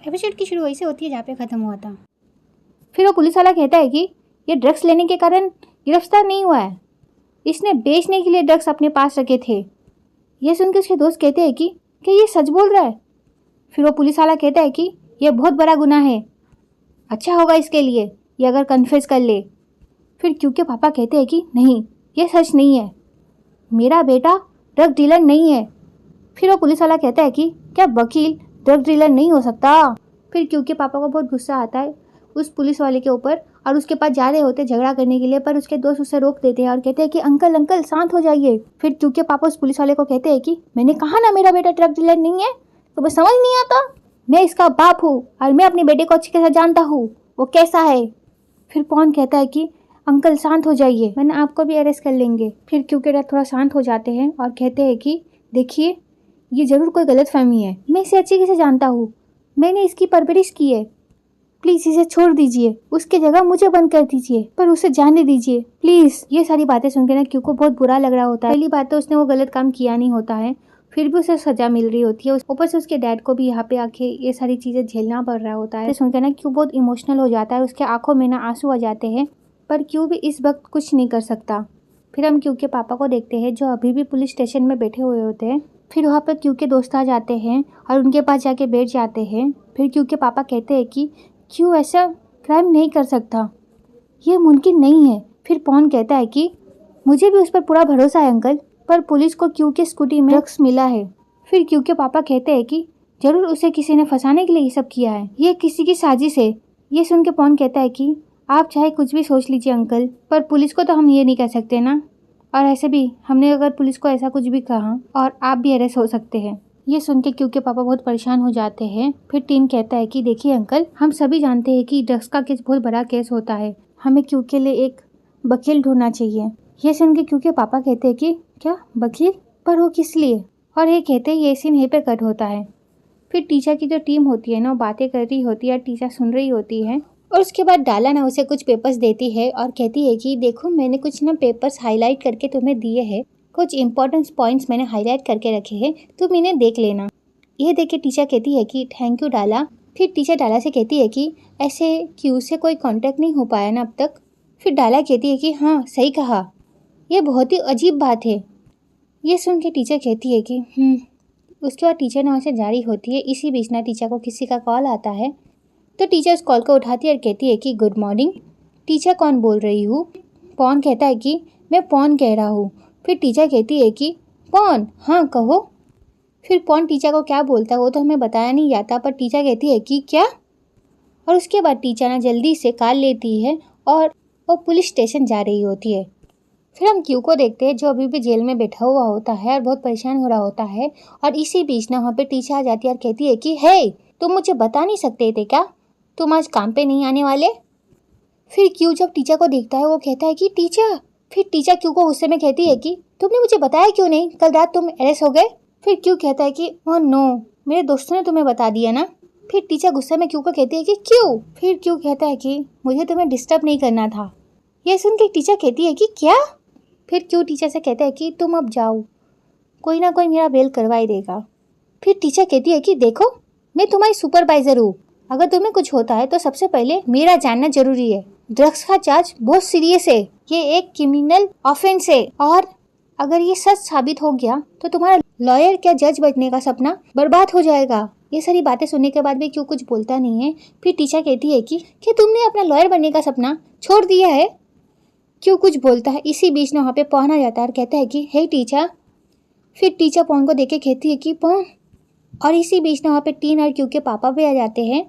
Episode की शुरू वैसे होती है जहाँ पे ख़त्म हुआ था। फिर वो पुलिस वाला कहता है कि ये ड्रग्स लेने के कारण गिरफ्तार नहीं हुआ है, इसने बेचने के लिए ड्रग्स अपने पास रखे थे। यह सुनकर उसके दोस्त कहते हैं कि क्या ये सच बोल रहा है। फिर वो पुलिस वाला कहता है कि यह बहुत बड़ा गुनाह है, अच्छा होगा इसके लिए ये अगर कन्फेस कर ले। फिर क्योंकि पापा कहते हैं कि नहीं, ये सच नहीं है, मेरा बेटा ड्रग डीलर नहीं है। फिर वो पुलिस वाला कहता है कि क्या वकील ड्रग डीलर नहीं हो सकता। फिर क्योंकि पापा को बहुत गुस्सा आता है उस पुलिस वाले के ऊपर और उसके पास जा रहे होते झगड़ा करने के लिए, पर उसके दोस्त उसे रोक देते हैं और कहते हैं कि अंकल अंकल शांत हो जाइए। फिर क्योंकि पापा उस पुलिस वाले को कहते हैं कि मैंने कहा ना मेरा बेटा ड्रग डीलर नहीं है, तो मैं समझ नहीं आता, मैं इसका बाप हूँ और मैं अपने बेटे को अच्छी तरह जानता हूँ वो कैसा है। फिर पॉन कहता है कि अंकल शांत हो जाइए वरना आपको भी अरेस्ट कर लेंगे। फिर क्योंकि थोड़ा शांत हो जाते हैं और कहते हैं कि देखिए ये जरूर कोई गलतफहमी है, मैं इसे अच्छी तरह से जानता हूँ, मैंने इसकी परवरिश की है, प्लीज इसे छोड़ दीजिए, उसकी जगह मुझे बंद कर दीजिए, पर उसे जाने दीजिए प्लीज। ये सारी बातें सुनकर ना क्यों को बहुत बुरा लग रहा होता है। पहली बात तो उसने वो गलत काम किया नहीं होता है, फिर भी उसे सजा मिल रही होती है, ऊपर से उसके डैड को भी यहाँ पे आके ये सारी चीजें झेलना पड़ रहा होता है। सुनकर ना क्यों बहुत इमोशनल हो जाता है, उसके आंखों में ना आंसू आ जाते हैं, पर क्यों भी इस वक्त कुछ नहीं कर सकता। फिर हम क्यों के पापा को देखते हैं जो अभी भी पुलिस स्टेशन में बैठे हुए होते हैं। फिर वहाँ पर क्यों के दोस्त आ जाते हैं और उनके पास जाके बैठ जाते हैं। फिर क्यों के पापा कहते हैं कि क्यों ऐसा क्राइम नहीं कर सकता, ये मुमकिन नहीं है। फिर पॉन कहता है कि मुझे भी उस पर पूरा भरोसा है अंकल, पर पुलिस को क्यों के स्कूटी में ड्रग्स मिला है। फिर क्यों के पापा कहते हैं कि जरूर उसे किसी ने फंसाने के लिए ये सब किया है, ये किसी की साजिश है। ये सुन के पॉन कहता है कि आप चाहे कुछ भी सोच लीजिए अंकल, पर पुलिस को तो हम ये नहीं कह सकते ना, और ऐसे भी हमने अगर पुलिस को ऐसा कुछ भी कहा और आप भी अरेस्ट हो सकते हैं। ये सुन के क्योंकि पापा बहुत परेशान हो जाते हैं। फिर टीन कहता है कि देखिए अंकल, हम सभी जानते हैं कि ड्रग्स का केस बहुत बड़ा केस होता है, हमें क्यों के लिए एक वकील ढूंढना चाहिए। ये सुन के क्योंकि पापा कहते हैं कि क्या वकील, पर वो किस लिए, और ये कहते हैं ये सीन यहीं पे कट होता है। फिर टीचर की जो टीम होती है ना वो बातें कर रही होती है, टीचर सुन रही होती है, और उसके बाद डाला ना उसे कुछ पेपर्स देती है और कहती है कि देखो मैंने कुछ ना पेपर्स हाईलाइट करके तुम्हें दिए हैं, कुछ इंपॉर्टेंट पॉइंट्स मैंने हाईलाइट करके रखे हैं, तुम इन्हें देख लेना। यह देख के टीचर कहती है कि थैंक यू डाला। फिर टीचर डाला से कहती है कि ऐसे क्यों से कोई कांटेक्ट नहीं हो पाया ना अब तक। फिर डाला कहती है कि हाँ सही कहा, यह बहुत ही अजीब बात है। ये सुन के टीचर कहती है कि उसके बाद टीचर ने वहाँ से जारी होती है। इसी बीच ना टीचर को किसी का कॉल आता है, तो टीचर उस कॉल को उठाती है और कहती है कि गुड मॉर्निंग। टीचर कौन बोल रही हूँ। पॉन कहता है कि मैं पॉन कह रहा हूँ। फिर टीचर कहती है कि पॉन, हाँ कहो। फिर पॉन टीचर को क्या बोलता है वो तो हमें बताया नहीं जाता, पर टीचर कहती है कि क्या, और उसके बाद टीचर ना जल्दी से कार लेती है और वो पुलिस स्टेशन जा रही होती है। फिर हम क्यू को देखते हैं जो अभी भी जेल में बैठा हुआ होता है और बहुत परेशान हो रहा होता है, और इसी बीच ना वहाँ पे टीचर आ जाती है और कहती है कि हे, तुम मुझे बता नहीं सकते थे क्या, तुम आज काम पे नहीं आने वाले। फिर क्यू जब टीचर को देखता है वो कहता है कि टीचर। फिर टीचर क्यू को गुस्से में कहती है कि तुमने मुझे बताया क्यों नहीं, कल रात तुम अरेस्ट हो गए। फिर क्यू कहता है कि ओह नो, मेरे दोस्तों ने तुम्हें बता दिया ना। फिर टीचर गुस्से में क्यू को कहती है कि क्यों। फिर क्यू कहता है कि मुझे तुम्हें डिस्टर्ब नहीं करना था। यह सुन के टीचर कहती है कि क्या। फिर क्यू टीचर से कहता है कि तुम अब जाओ, कोई ना कोई मेरा बेल करवा ही देगा। फिर टीचर कहती है कि देखो मैं तुम्हारी सुपरवाइजर हूँ, अगर तुम्हें कुछ होता है तो सबसे पहले मेरा जानना जरूरी है। ड्रग्स का चार्ज बहुत सीरियस है, ये एक क्रिमिनल ऑफेंस है, और अगर ये सच साबित हो गया तो तुम्हारा लॉयर क्या जज बनने का सपना बर्बाद हो जाएगा। ये सारी बातें सुनने के बाद भी क्यों कुछ बोलता नहीं है। फिर टीचर कहती है कि क्या तुमने अपना लॉयर बनने का सपना छोड़ दिया है। क्यों कुछ बोलता है। इसी बीच में वहाँ पे पॉन आ जाता है और कहता है कि हे टीचर। फिर टीचर पॉन को देख के कहती है कि पॉन, और इसी बीच में वहाँ पे टीन और क्यू के पापा भी आ जाते हैं।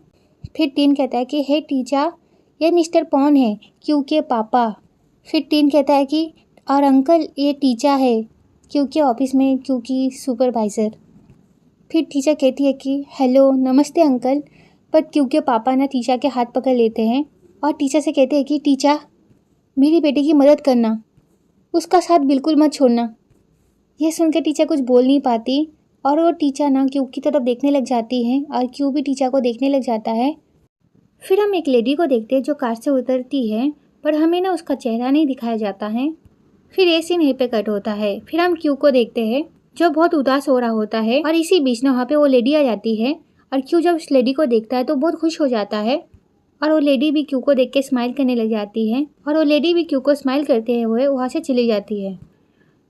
फिर टीन कहता है कि हे टीचर, ये मिस्टर पॉन है, क्यू के पापा। फिर टीन कहता है कि और अंकल ये टीचर है, क्यू के ऑफिस में क्यू की सुपरवाइज़र। फिर टीचर कहती है कि हेलो नमस्ते अंकल, पर क्यू के पापा ना टीचर के हाथ पकड़ लेते हैं और टीचर से कहते हैं कि टीचर मेरी बेटी की मदद करना, उसका साथ बिल्कुल मत छोड़ना। यह सुनकर टीचर कुछ बोल नहीं पाती और वो टीचर ना क्यू की तरफ देखने लग जाती है और क्यू भी टीचर को देखने लग जाता है। फिर हम एक लेडी को देखते हैं जो कार से उतरती है, पर हमें ना उसका चेहरा नहीं दिखाया जाता है। फिर ये सीन यहीं पे कट होता है। फिर हम क्यू को देखते हैं जो बहुत उदास हो रहा होता है, और इसी बीच ना वहाँ पे वो लेडी आ जाती है और क्यू जब उस लेडी को देखता है तो बहुत खुश हो जाता है और वो लेडी भी क्यू को देख के स्माइल करने लग जाती है और वो लेडी भी क्यू को स्माइल करते हुए वहाँ से चली जाती है।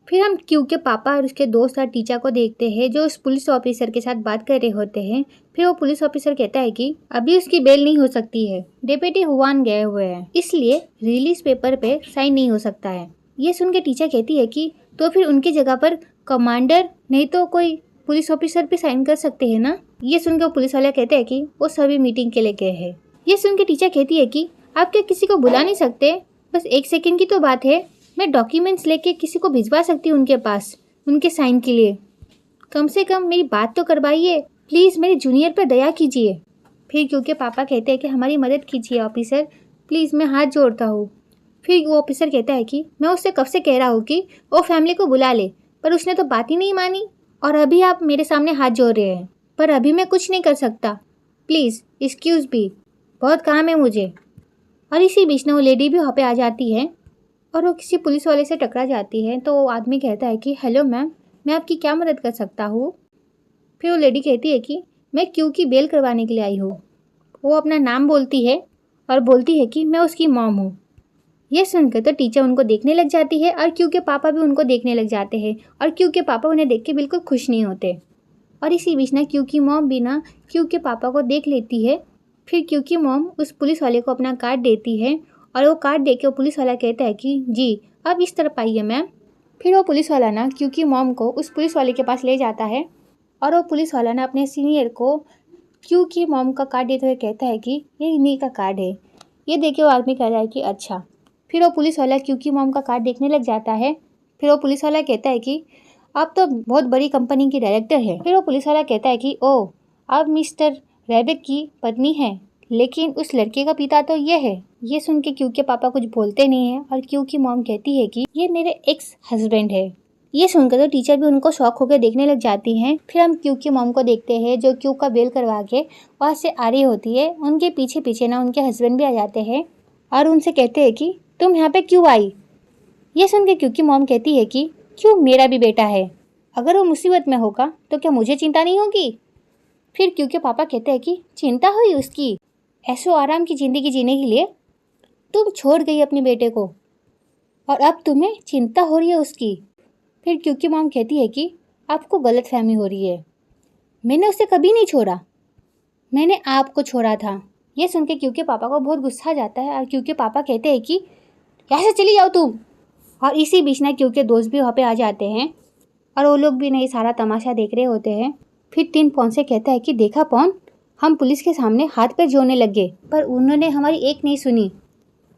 फिर हम क्यू के पापा और उसके दोस्त और टीचर को देखते हैं जो उस पुलिस ऑफिसर के साथ बात कर रहे होते हैं। फिर वो पुलिस ऑफिसर कहता है कि अभी उसकी बेल नहीं हो सकती है, डेप्यूटी हुआन गए हुए हैं, इसलिए रिलीज पेपर पे साइन नहीं हो सकता है। ये सुन के टीचर कहती है कि तो फिर उनकी जगह पर कमांडर नहीं तो कोई पुलिस ऑफिसर भी साइन कर सकते हैं ना। ये सुन के पुलिस वाले कहते हैं कि वो सभी मीटिंग के लिए गए हैं। ये सुन के टीचर कहती है कि आप क्या किसी को बुला नहीं सकते, बस 1 सेकेंड की तो बात है, मैं डॉक्यूमेंट्स लेके किसी को भिजवा सकती हूँ उनके पास उनके साइन के लिए, कम से कम मेरी बात तो करवाइए, प्लीज़ मेरे जूनियर पर दया कीजिए। फिर क्योंकि पापा कहते हैं कि हमारी मदद कीजिए ऑफिसर, प्लीज़ मैं हाथ जोड़ता हूँ। फिर वो ऑफिसर कहता है कि मैं उससे कब से कह रहा हूँ कि वो फैमिली को बुला ले, पर उसने तो बात ही नहीं मानी और अभी आप मेरे सामने हाथ जोड़ रहे हैं, पर अभी मैं कुछ नहीं कर सकता, प्लीज़ एक्सक्यूज़ भी, बहुत काम है मुझे। और इसी बीच में वो लेडी भी वहाँ पे आ जाती है और वो किसी पुलिस वाले से टकरा जाती है। तो वो आदमी कहता है कि हेलो मैम, मैं आपकी क्या मदद कर सकता हूँ। फिर वो लेडी कहती है कि मैं क्यू की बेल करवाने के लिए आई हूँ। वो अपना नाम बोलती है और बोलती है कि मैं उसकी मॉम हूँ। ये सुनकर तो टीचर उनको देखने लग जाती है और क्यू के पापा भी उनको देखने लग जाते हैं और क्यू के पापा उन्हें देख के बिल्कुल खुश नहीं होते। और इसी बीच ना क्यू की मॉम भी ना क्यू के पापा को देख लेती है। फिर क्यू की मॉम उस पुलिस वाले को अपना कार्ड देती है और वो कार्ड दे के वो पुलिस वाला कहता है कि जी अब इस तरफ आइए मैम। फिर वो पुलिस वाला ना क्यू की मॉम को उस पुलिस वाले के पास ले जाता है और वो पुलिस वाला ना अपने सीनियर को क्यू की मॉम का कार्ड देते हुए कहता है कि ये इन्हीं का कार्ड है। ये देख के वो आदमी कह रहा है कि अच्छा। फिर वो पुलिस वाला क्यू की मॉम का कार्ड देखने लग जाता है। फिर वो पुलिस वाला कहता है कि आप तो बहुत बड़ी कंपनी की डायरेक्टर है। फिर वो पुलिस वाला कहता है कि ओ आप मिस्टर रैबिक की पत्नी है, लेकिन उस लड़के का पिता तो ये है। ये सुन के क्यू के पापा कुछ बोलते नहीं है और क्यू की मॉम कहती है कि ये मेरे एक्स हस्बैंड है। ये सुनकर तो टीचर भी उनको शौक होकर देखने लग जाती हैं। फिर हम क्यू की मॉम को देखते हैं जो क्यू का बेल करवा के वहाँ से आ रही होती है। उनके पीछे पीछे ना उनके हस्बैंड भी आ जाते हैं और उनसे कहते हैं कि तुम यहाँ पे क्यों आई। ये सुन के क्यू की मॉम कहती है कि क्यों, मेरा भी बेटा है, अगर वो मुसीबत में होगा तो क्या मुझे चिंता नहीं होगी। फिर क्यू के पापा कहते हैं कि चिंता हुई उसकी, ऐसो आराम की ज़िंदगी जीने के लिए तुम छोड़ गई अपने बेटे को और अब तुम्हें चिंता हो रही है उसकी। फिर क्यू की मॉम कहती है कि आपको गलतफहमी हो रही है, मैंने उसे कभी नहीं छोड़ा, मैंने आपको छोड़ा था। ये सुन के क्यू के पापा को बहुत गुस्सा आ जाता है और क्यू के पापा कहते हैं कि यहाँ से चली जाओ तुम। और इसी बीच ना क्यू के दोस्त भी वहाँ पे आ जाते हैं और वो लोग भी नहीं सारा तमाशा देख रहे होते हैं। फिर टिन पॉन से कहता है कि देखा पॉन, हम पुलिस के सामने हाथ पैर जोड़ने लग गए पर उन्होंने हमारी एक नहीं सुनी।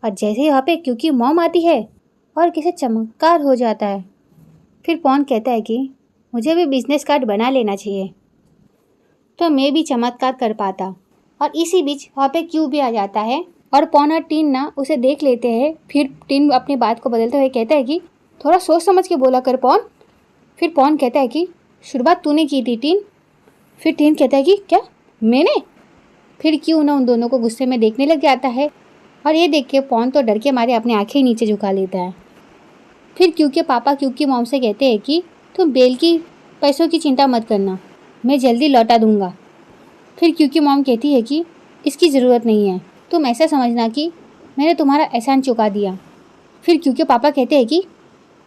और जैसे ही वहाँ पे क्यू की मॉम आती है और किसी चमत्कार हो जाता है। फिर पॉन कहता है कि मुझे भी बिजनेस कार्ड बना लेना चाहिए तो मैं भी चमत्कार कर पाता। और इसी बीच वहाँ पे क्यू भी आ जाता है और पॉन और टिन ना उसे देख लेते हैं। फिर टिन अपनी बात को बदलते हुए कहता है कि थोड़ा सोच समझ के बोला कर पॉन। फिर पॉन कहता है कि शुरुआत तूने की थी टिन। फिर टिन कहता है कि क्या मैंने। फिर क्यू ना उन दोनों को गुस्से में देखने लग जाता है और ये देख के पॉन तो डर के मारे अपनी आंखें नीचे झुका लेता है। फिर क्यू के पापा क्यू की मॉम से कहते हैं कि तुम बेल की पैसों की चिंता मत करना, मैं जल्दी लौटा दूंगा। फिर क्यू की मॉम कहती है कि इसकी ज़रूरत नहीं है, तुम ऐसा समझना कि मैंने तुम्हारा एहसान चुका दिया। फिर क्यू के पापा कहते हैं कि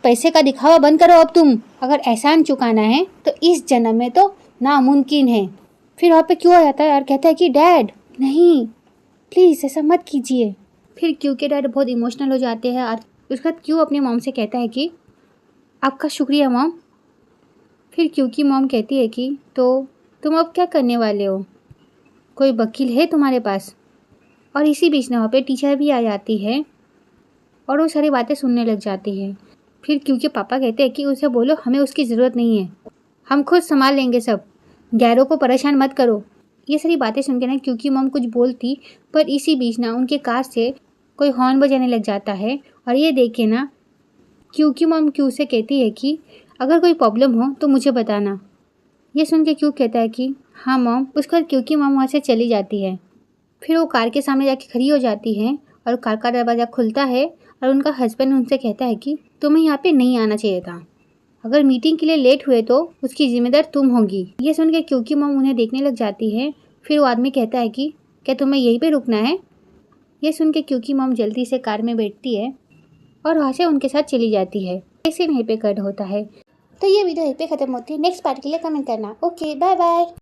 पैसे का दिखावा बंद करो अब तुम, अगर एहसान चुकाना है तो इस जन्म में तो नामुमकिन है। फिर वहाँ पे क्यू आ जाता है और कहता है कि डैड नहीं, प्लीज़ ऐसा मत कीजिए। फिर क्यू के डैड बहुत इमोशनल हो जाते हैं और उसके बाद क्यू अपनी मॉम से कहता है कि आपका शुक्रिया मॉम। फिर क्यू की मॉम कहती है कि तो तुम अब क्या करने वाले हो, कोई वकील है तुम्हारे पास। और इसी बीच में वहाँ पे टीचर भी आ जाती है और वो सारी बातें सुनने लग जाती है। फिर क्यू के पापा कहते हैं कि उसे बोलो हमें उसकी ज़रूरत नहीं है, हम खुद संभाल लेंगे सब, गैरों को परेशान मत करो। ये सारी बातें सुन के ना क्यू की मॉम कुछ बोलती, पर इसी बीच ना उनके कार से कोई हॉर्न बजाने लग जाता है और ये देख के ना क्यू की मॉम क्यू से कहती है कि अगर कोई प्रॉब्लम हो तो मुझे बताना। ये सुन के क्यू कहता है कि हाँ मॉम। उसके बाद क्यू की मॉम वहाँ से चली जाती है। फिर वो कार के सामने जाके खड़ी हो जाती है और कार का दरवाज़ा खुलता है और उनका हस्बैंड उनसे कहता है कि तुम्हें यहाँ पे नहीं आना चाहिए था, अगर मीटिंग के लिए लेट हुए तो उसकी जिम्मेदार तुम होगी। ये सुन के क्यू की मॉम उन्हें देखने लग जाती है फिर वो आदमी कहता है कि क्या तुम्हें यहीं पे रुकना है। ये सुन के क्योंकि मॉम जल्दी से कार में बैठती है और वहाँ से उनके साथ चली जाती है। ऐसे यहीं पे कट होता है। तो ये वीडियो यहीं पे ख़त्म होती है। नेक्स्ट पार्ट के लिए कमेंट करना। Okay, bye bye.